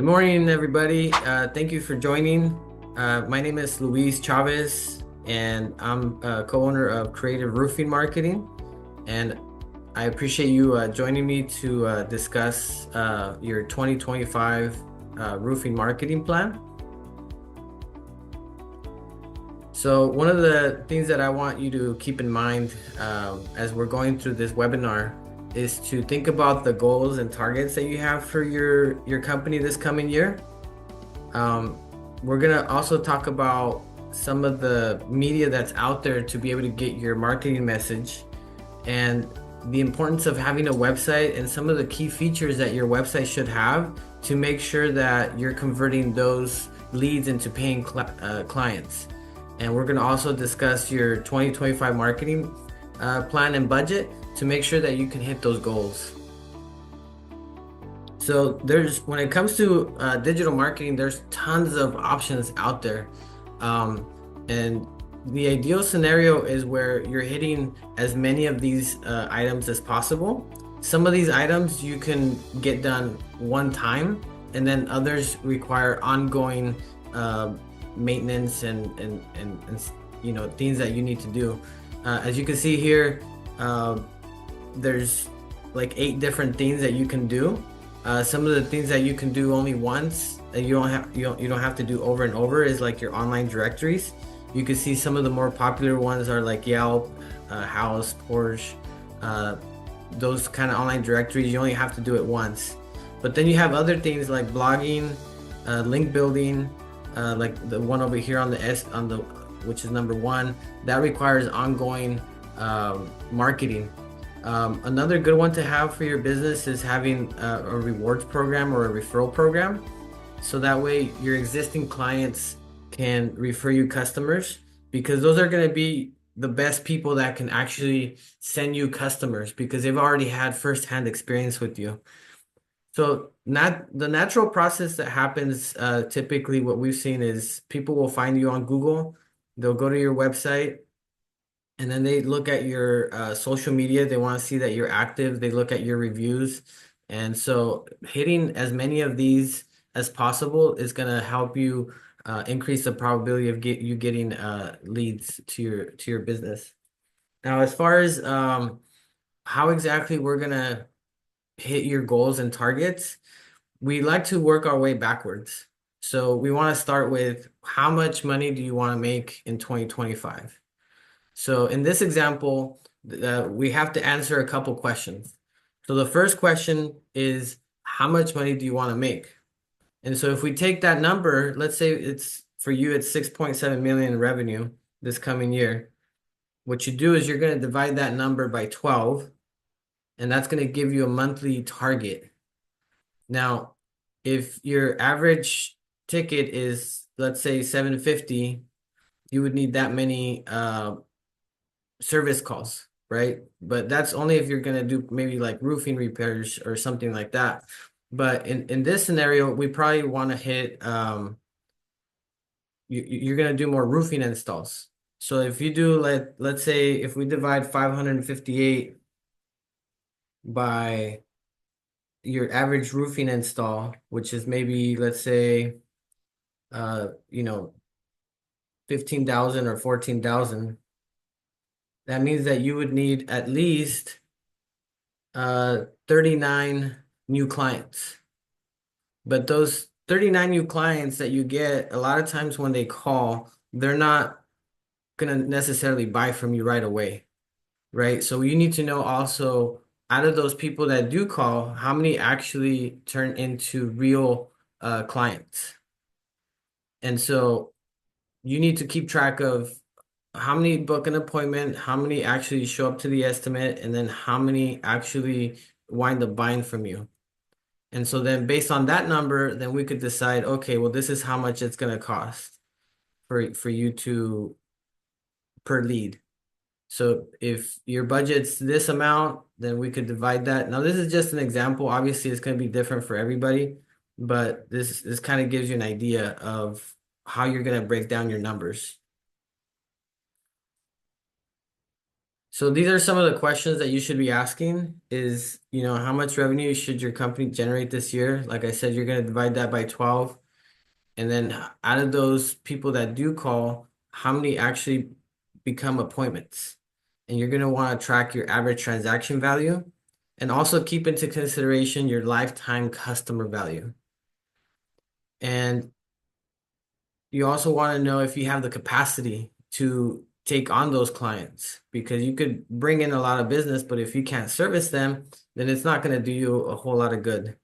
Good morning, everybody. Thank you for joining. My name is Luis Chavez, and I'm a co-owner of Creative Roofing Marketing. And I appreciate you joining me to discuss your 2025 roofing marketing plan. So one of the things that I want you to keep in mind as we're going through this webinar is to think about the goals and targets that you have for your company this coming year. We're gonna also talk about some of the media that's out there to be able to get your marketing message and the importance of having a website and some of the key features that your website should have to make sure that you're converting those leads into paying clients. And we're going to also discuss your 2025 marketing plan and budget to make sure that you can hit those goals. So when it comes to digital marketing, there's tons of options out there. And the ideal scenario is where you're hitting as many of these items as possible. Some of these items you can get done one time, and then others require ongoing maintenance and things that you need to do. As you can see here, there's like 8 different things that you can do. Some of the things that you can do only once, and you don't have to do over and over, is like your online directories. You can see some of the more popular ones are like Yelp, House, Porsche, those kind of online directories. You only have to do it once. But then you have other things like blogging, link building, like the one over here on which is number 1, that requires ongoing marketing. Another good one to have for your business is having a rewards program or a referral program. So that way your existing clients can refer you customers, because those are going to be the best people that can actually send you customers because they've already had firsthand experience with you. So the natural process that happens, typically what we've seen is people will find you on Google, they'll go to your website, and then they look at your social media. They want to see that you're active. They look at your reviews. And so hitting as many of these as possible is going to help you increase the probability of you getting leads to your business. Now, as far as how exactly we're going to hit your goals and targets, we like to work our way backwards. So we want to start with, how much money do you want to make in 2025? So in this example, we have to answer a couple questions. So the first question is, how much money do you want to make? And so if we take that number, let's say it's 6.7 million in revenue this coming year. What you do is you're going to divide that number by 12, and that's going to give you a monthly target. Now, if your average ticket is, let's say, $750, you would need that many service calls, right? But that's only if you're going to do maybe like roofing repairs or something like that. But in this scenario, we probably want to hit you're going to do more roofing installs. So if you do, let's say if we divide 558 by your average roofing install, which is maybe, let's say 15,000 or 14,000, that means that you would need at least 39 new clients. But those 39 new clients that you get, a lot of times when they call, they're not going to necessarily buy from you right away, right? So you need to know also, out of those people that do call, how many actually turn into real clients. And so you need to keep track of how many book an appointment, how many actually show up to the estimate, and then how many actually wind up buying from you. And so then based on that number, then we could decide, okay, well, this is how much it's going to cost for you to per lead. So if your budget's this amount, then we could divide that. Now, this is just an example. Obviously, it's going to be different for everybody, but this kind of gives you an idea of how you're going to break down your numbers. So these are some of the questions that you should be asking is, how much revenue should your company generate this year? Like I said, you're going to divide that by 12. And then out of those people that do call, how many actually become appointments? And you're going to want to track your average transaction value and also keep into consideration your lifetime customer value. And you also want to know if you have the capacity to take on those clients because you could bring in a lot of business, but if you can't service them, then it's not going to do you a whole lot of good.